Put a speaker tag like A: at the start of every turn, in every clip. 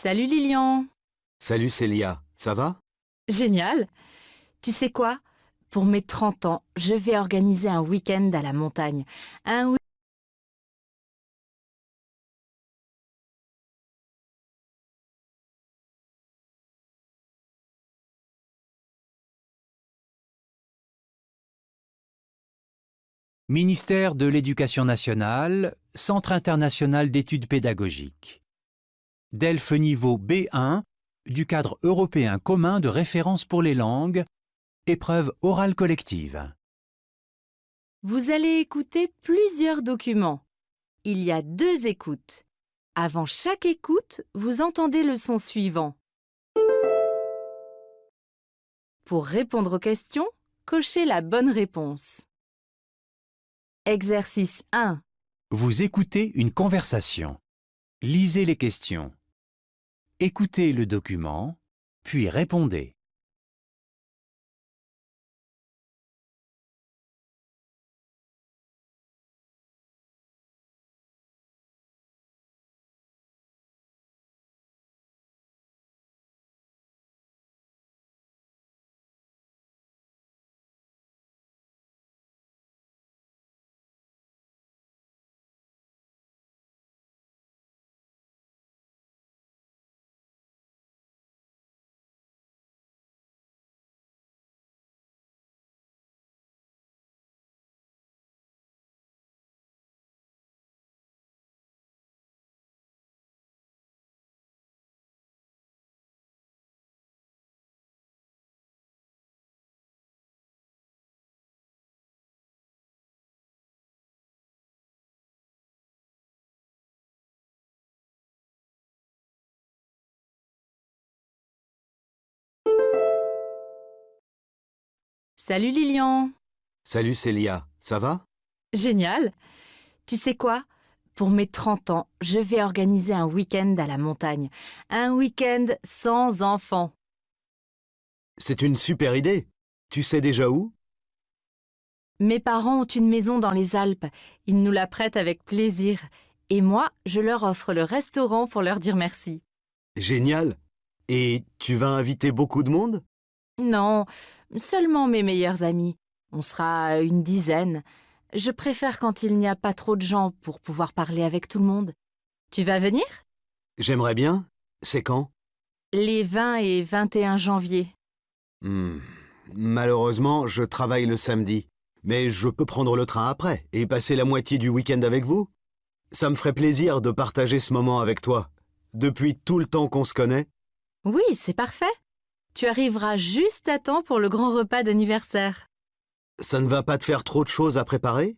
A: Salut Lilian.
B: Salut Célia, ça va?
A: Génial. Tu sais quoi? Pour mes 30 ans, je vais organiser un week-end à la montagne. Un week-
C: Ministère de l'Éducation nationale, Centre international d'études pédagogiques. DELF niveau B1 du cadre européen commun de référence pour les langues, épreuve orale collective.
A: Vous allez écouter plusieurs documents. Il y a 2 écoutes. Avant chaque écoute, vous entendez le son suivant. Pour répondre aux questions, cochez la bonne réponse. Exercice 1.
C: Vous écoutez une conversation. Lisez les questions. Écoutez le document, puis répondez.
A: Salut Lilian.
B: Salut Célia, ça va?
A: Génial. Tu sais quoi? Pour mes 30 ans, je vais organiser un week-end à la montagne. Un week-end sans enfants.
B: C'est une super idée. Tu sais déjà où?
A: Mes parents ont une maison dans les Alpes. Ils nous la prêtent avec plaisir. Et moi, je leur offre le restaurant pour leur dire merci.
B: Génial. Et tu vas inviter beaucoup de monde?
A: Non, seulement mes meilleurs amis. On sera une dizaine. Je préfère quand il n'y a pas trop de gens pour pouvoir parler avec tout le monde. Tu vas venir?
B: J'aimerais bien. C'est quand?
A: Les 20 et 21 janvier.
B: Hmm, Malheureusement, je travaille le samedi. Mais je peux prendre le train après et passer la moitié du week-end avec vous. Ça me ferait plaisir de partager ce moment avec toi. Depuis tout le temps qu'on se connaît.
A: Oui, c'est parfait. Tu arriveras juste à temps pour le grand repas d'anniversaire.
B: Ça ne va pas te faire trop de choses à préparer?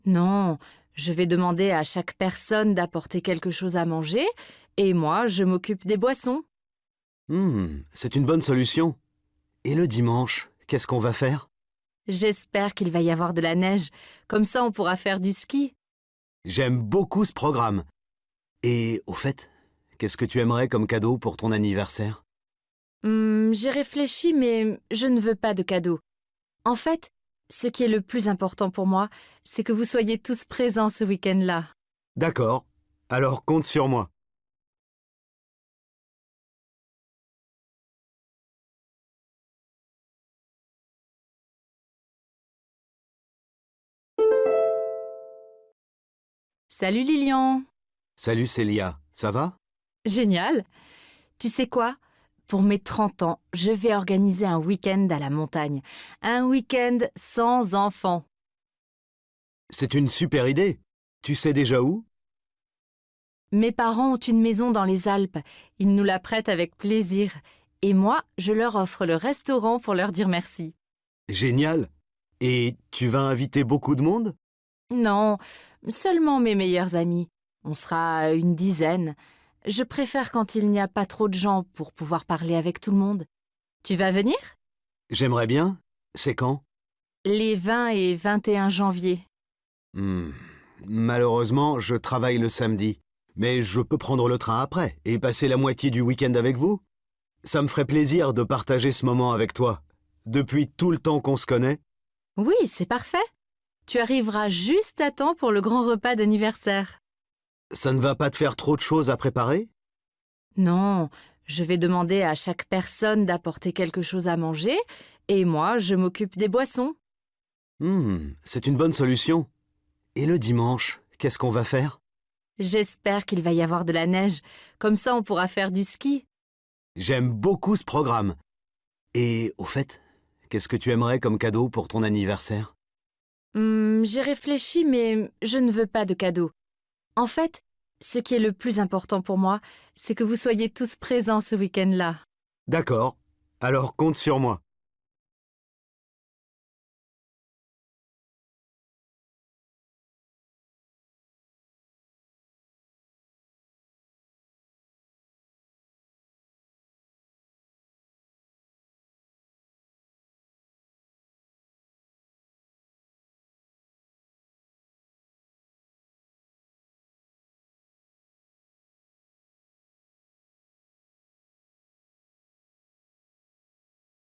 A: Non, je vais demander à chaque personne d'apporter quelque chose à manger et moi, je m'occupe des boissons.
B: C'est une bonne solution. Et le dimanche, qu'est-ce qu'on va faire?
A: J'espère qu'il va y avoir de la neige. Comme ça, on pourra faire du ski.
B: J'aime beaucoup ce programme. Et au fait, qu'est-ce que tu aimerais comme cadeau pour ton anniversaire?
A: J'ai réfléchi, mais je ne veux pas de cadeau. En fait, ce qui est le plus important pour moi, c'est que vous soyez tous présents ce week-end-là.
B: D'accord, alors compte sur moi.
A: Salut Lilian.
B: Salut Célia, ça va?
A: Génial. Tu sais quoi? Pour mes 30 ans, je vais organiser un week-end à la montagne. Un week-end sans enfants.
B: C'est une super idée. Tu sais déjà où?
A: Mes parents ont une maison dans les Alpes. Ils nous la prêtent avec plaisir. Et moi, je leur offre le restaurant pour leur dire merci.
B: Génial. Et tu vas inviter beaucoup de monde?
A: Non, seulement mes meilleurs amis. On sera une dizaine. Je préfère quand il n'y a pas trop de gens pour pouvoir parler avec tout le monde. Tu vas venir?
B: J'aimerais bien. C'est quand?
A: Les 20 et 21 janvier.
B: Hmm, Malheureusement, je travaille le samedi. Mais je peux prendre le train après et passer la moitié du week-end avec vous. Ça me ferait plaisir de partager ce moment avec toi. Depuis tout le temps qu'on se connaît.
A: Oui, c'est parfait. Tu arriveras juste à temps pour le grand repas d'anniversaire.
B: Ça ne va pas te faire trop de choses à préparer?
A: Non, je vais demander à chaque personne d'apporter quelque chose à manger et moi, je m'occupe des boissons.
B: C'est une bonne solution. Et le dimanche, qu'est-ce qu'on va faire?
A: J'espère qu'il va y avoir de la neige. Comme ça, on pourra faire du ski.
B: J'aime beaucoup ce programme. Et au fait, qu'est-ce que tu aimerais comme cadeau pour ton anniversaire?
A: J'ai réfléchi, mais je ne veux pas de cadeau. En fait, ce qui est le plus important pour moi, c'est que vous soyez tous présents ce week-end-là.
B: D'accord. Alors compte sur moi.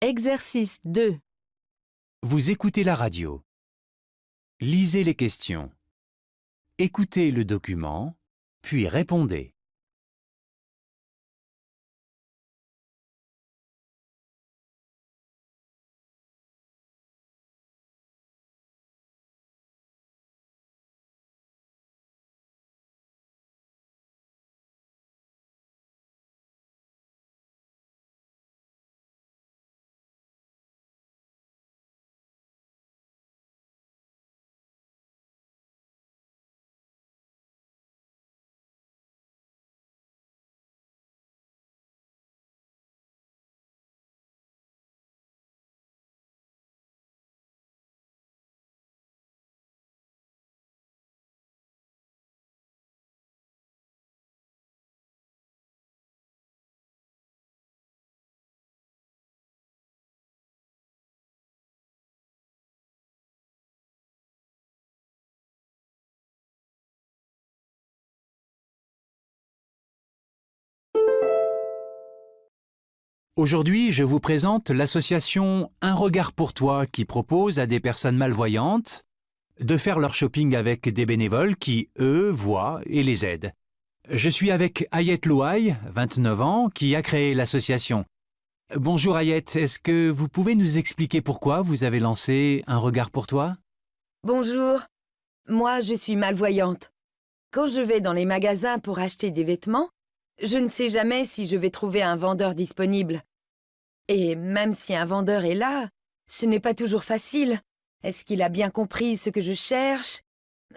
A: Exercice 2.
C: Vous écoutez la radio. Lisez les questions. Écoutez le document, puis répondez. Aujourd'hui, je vous présente l'association Un regard pour toi qui propose à des personnes malvoyantes de faire leur shopping avec des bénévoles qui, eux, voient et les aident. Je suis avec Ayette Louaille, 29 ans, qui a créé l'association. Bonjour Ayette, est-ce que vous pouvez nous expliquer pourquoi vous avez lancé Un regard pour toi?
D: Bonjour, moi je suis malvoyante. Quand je vais dans les magasins pour acheter des vêtements, je ne sais jamais si je vais trouver un vendeur disponible. Et même si un vendeur est là, ce n'est pas toujours facile. Est-ce qu'il a bien compris ce que je cherche?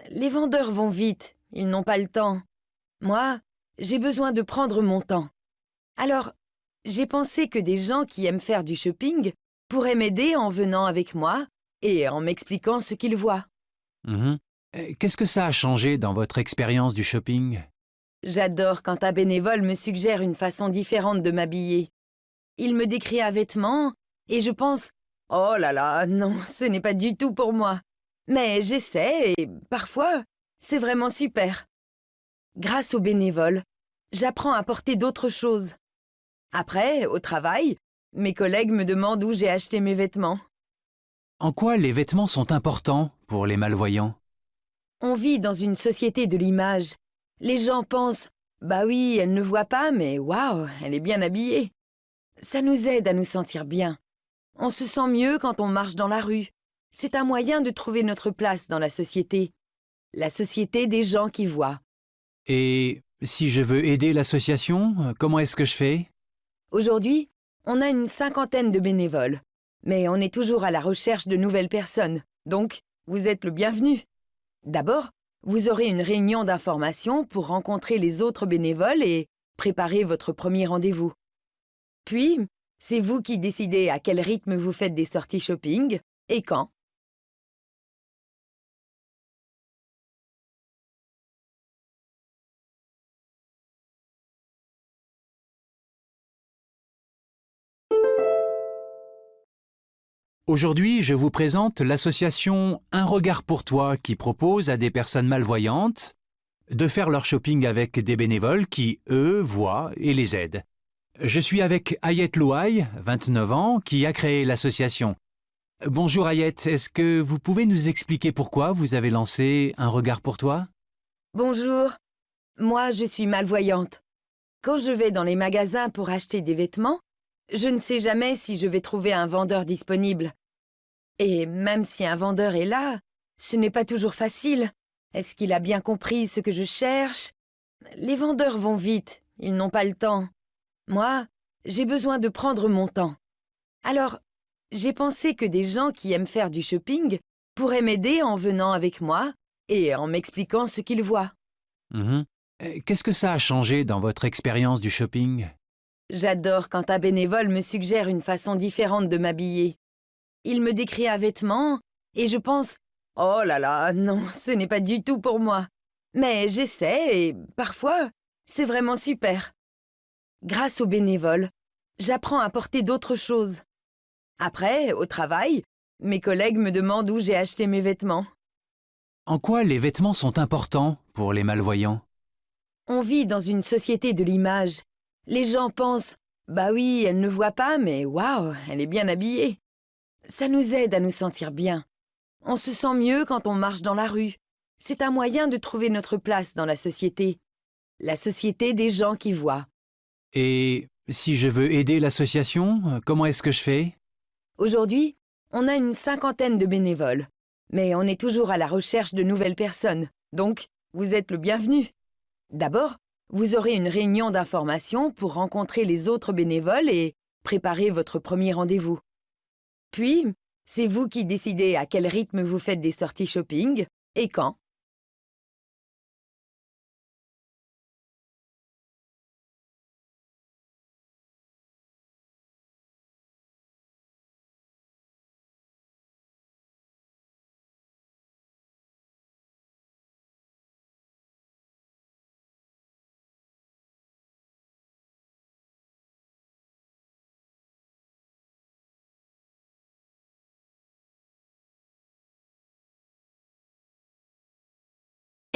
D: Les vendeurs vont vite, ils n'ont pas le temps. Moi, j'ai besoin de prendre mon temps. Alors, j'ai pensé que des gens qui aiment faire du shopping pourraient m'aider en venant avec moi et en m'expliquant ce qu'ils voient.
C: Qu'est-ce que ça a changé dans votre expérience du shopping?
D: J'adore quand un bénévole me suggère une façon différente de m'habiller. Il me décrit un vêtement et je pense « Oh là là, non, ce n'est pas du tout pour moi ». Mais j'essaie et parfois, c'est vraiment super. Grâce aux bénévoles, j'apprends à porter d'autres choses. Après, au travail, mes collègues me demandent où j'ai acheté mes vêtements.
C: En quoi les vêtements sont importants pour les malvoyants?
D: On vit dans une société de l'image. Les gens pensent « Bah oui, elle ne voit pas, mais waouh, elle est bien habillée ». Ça nous aide à nous sentir bien. On se sent mieux quand on marche dans la rue. C'est un moyen de trouver notre place dans la société. La société des gens qui voient.
C: Et si je veux aider l'association, comment est-ce que je fais?
D: Aujourd'hui, on a une 50aine de bénévoles. Mais on est toujours à la recherche de nouvelles personnes. Donc, vous êtes le bienvenu. D'abord, vous aurez une réunion d'information pour rencontrer les autres bénévoles et préparer votre premier rendez-vous. Puis, c'est vous qui décidez à quel rythme vous faites des sorties shopping et quand.
C: Aujourd'hui, je vous présente l'association Un regard pour toi qui propose à des personnes malvoyantes de faire leur shopping avec des bénévoles qui, eux, voient et les aident. Je suis avec Ayette Louaille, 29 ans, qui a créé l'association. Bonjour Ayette, est-ce que vous pouvez nous expliquer pourquoi vous avez lancé Un regard pour toi?
D: Bonjour, moi je suis malvoyante. Quand je vais dans les magasins pour acheter des vêtements, je ne sais jamais si je vais trouver un vendeur disponible. Et même si un vendeur est là, ce n'est pas toujours facile. Est-ce qu'il a bien compris ce que je cherche? Les vendeurs vont vite, ils n'ont pas le temps. Moi, j'ai besoin de prendre mon temps. Alors, j'ai pensé que des gens qui aiment faire du shopping pourraient m'aider en venant avec moi et en m'expliquant ce qu'ils voient.
C: Mhm. Qu'est-ce que ça a changé dans votre expérience du shopping?
D: J'adore quand un bénévole me suggère une façon différente de m'habiller. Il me décrit un vêtement et je pense « Oh là là, non, ce n'est pas du tout pour moi ». Mais j'essaie et parfois, c'est vraiment super. Grâce aux bénévoles, j'apprends à porter d'autres choses. Après, au travail, mes collègues me demandent où j'ai acheté mes vêtements.
C: En quoi les vêtements sont importants pour les malvoyants?
D: On vit dans une société de l'image. Les gens pensent « Bah oui, elle ne voit pas, mais waouh, elle est bien habillée ». Ça nous aide à nous sentir bien. On se sent mieux quand on marche dans la rue. C'est un moyen de trouver notre place dans la société. La société des gens qui voient.
C: Et si je veux aider l'association, comment est-ce que je fais?
D: Aujourd'hui, on a une 50aine de bénévoles. Mais on est toujours à la recherche de nouvelles personnes. Donc, vous êtes le bienvenu. D'abord, vous aurez une réunion d'information pour rencontrer les autres bénévoles et préparer votre premier rendez-vous. Puis, c'est vous qui décidez à quel rythme vous faites des sorties shopping et quand.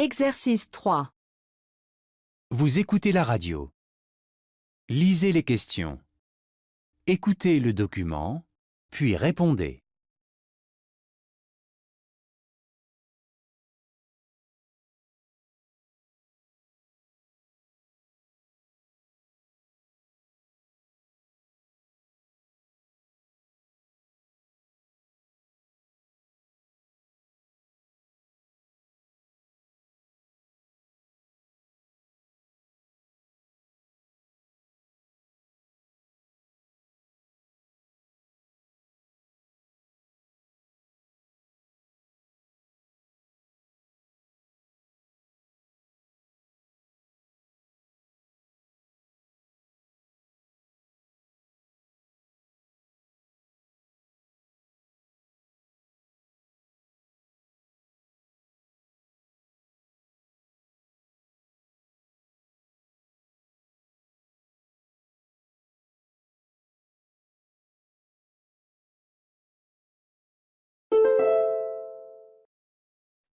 A: Exercice 3.
C: Vous écoutez la radio. Lisez les questions. Écoutez le document, puis répondez.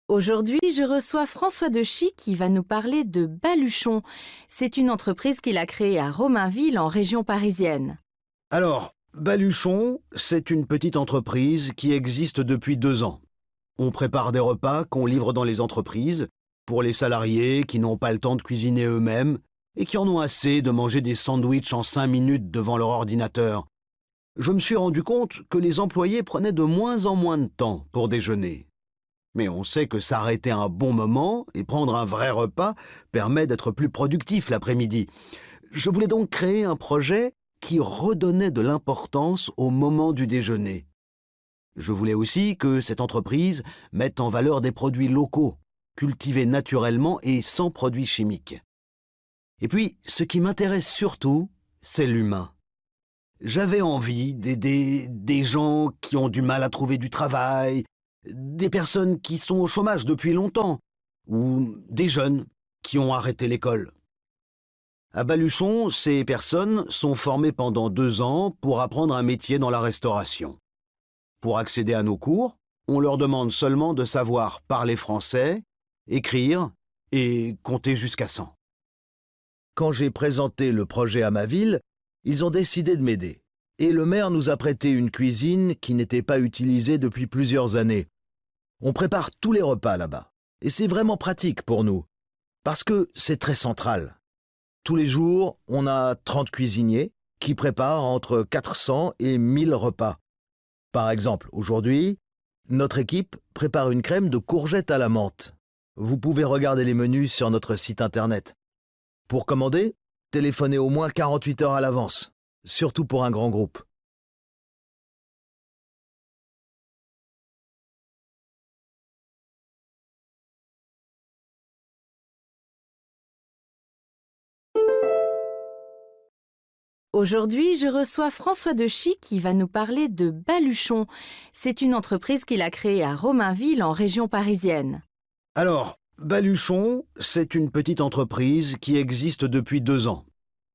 A: Aujourd'hui, je reçois François Dechy qui va nous parler de Baluchon. C'est une entreprise qu'il a créée à Romainville, en région parisienne.
B: Alors, Baluchon, c'est une petite entreprise qui existe depuis 2 ans. On prépare des repas qu'on livre dans les entreprises pour les salariés qui n'ont pas le temps de cuisiner eux-mêmes et qui en ont assez de manger des sandwichs en 5 minutes devant leur ordinateur. Je me suis rendu compte que les employés prenaient de moins en moins de temps pour déjeuner. Mais on sait que s'arrêter un bon moment et prendre un vrai repas permet d'être plus productif l'après-midi. Je voulais donc créer un projet qui redonnait de l'importance au moment du déjeuner. Je voulais aussi que cette entreprise mette en valeur des produits locaux, cultivés naturellement et sans produits chimiques. Et puis, ce qui m'intéresse surtout, c'est l'humain. J'avais envie d'aider des gens qui ont du mal à trouver du travail, des personnes qui sont au chômage depuis longtemps, ou des jeunes qui ont arrêté l'école. À Baluchon, ces personnes sont formées pendant 2 ans pour apprendre un métier dans la restauration. Pour accéder à nos cours, on leur demande seulement de savoir parler français, écrire et compter jusqu'à 100. Quand j'ai présenté le projet à ma ville, ils ont décidé de m'aider. Et le maire nous a prêté une cuisine qui n'était pas utilisée depuis plusieurs années. On prépare tous les repas là-bas. Et c'est vraiment pratique pour nous, parce que c'est très central.
E: Tous les jours, on a 30 cuisiniers qui préparent entre 400 et 1000 repas. Par exemple, aujourd'hui, notre équipe prépare une crème de courgettes à la menthe. Vous pouvez regarder les menus sur notre site internet. Pour commander, téléphonez au moins 48 heures à l'avance, surtout pour un grand groupe.
A: Aujourd'hui, je reçois François Dechy qui va nous parler de Baluchon. C'est une entreprise qu'il a créée à Romainville, en région parisienne.
B: Alors, Baluchon, c'est une petite entreprise qui existe depuis 2 ans.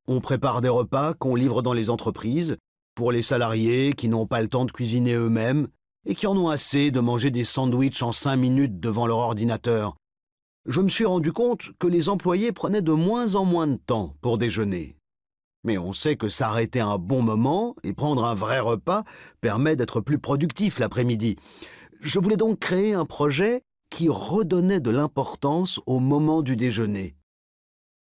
B: On prépare des repas qu'on livre dans les entreprises pour les salariés qui n'ont pas le temps de cuisiner eux-mêmes et qui en ont assez de manger des sandwichs en 5 minutes devant leur ordinateur. Je me suis rendu compte que les employés prenaient de moins en moins de temps pour déjeuner. Mais on sait que s'arrêter un bon moment et prendre un vrai repas permet d'être plus productif l'après-midi. Je voulais donc créer un projet qui redonnait de l'importance au moment du déjeuner.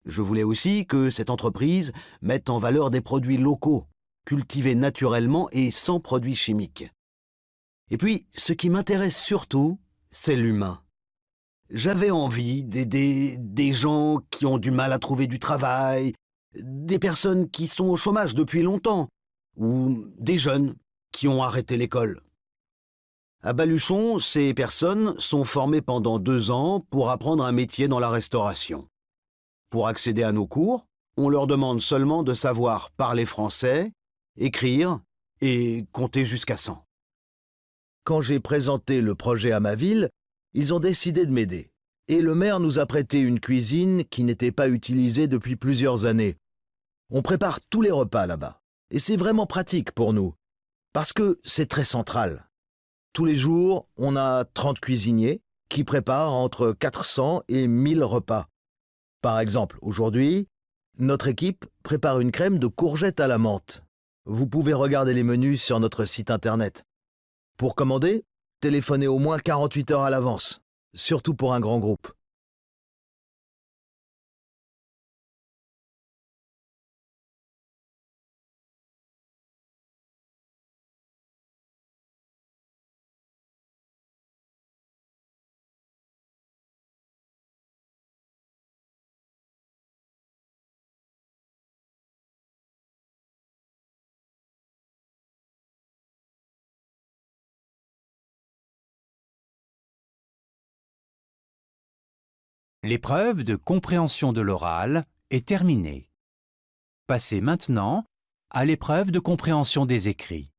B: Je voulais aussi que cette entreprise mette en valeur des produits locaux, cultivés naturellement et sans produits chimiques. Et puis, ce qui m'intéresse surtout, c'est l'humain. J'avais envie d'aider des gens qui ont du mal à trouver du travail, des personnes qui sont au chômage depuis longtemps, ou des jeunes qui ont arrêté l'école. À Baluchon, ces personnes sont formées pendant 2 ans pour apprendre un métier dans la restauration. Pour accéder à nos cours, on leur demande seulement de savoir parler français, écrire et compter jusqu'à 100.
E: Quand j'ai présenté le projet à ma ville, ils ont décidé de m'aider. Et le maire nous a prêté une cuisine qui n'était pas utilisée depuis plusieurs années. On prépare tous les repas là-bas. Et c'est vraiment pratique pour nous. Parce que c'est très central. Tous les jours, on a 30 cuisiniers qui préparent entre 400 et 1000 repas. Par exemple, aujourd'hui, notre équipe prépare une crème de courgettes à la menthe. Vous pouvez regarder les menus sur notre site internet. Pour commander, téléphonez au moins 48 heures à l'avance, surtout pour un grand groupe.
C: L'épreuve de compréhension de l'oral est terminée. Passez maintenant à l'épreuve de compréhension des écrits.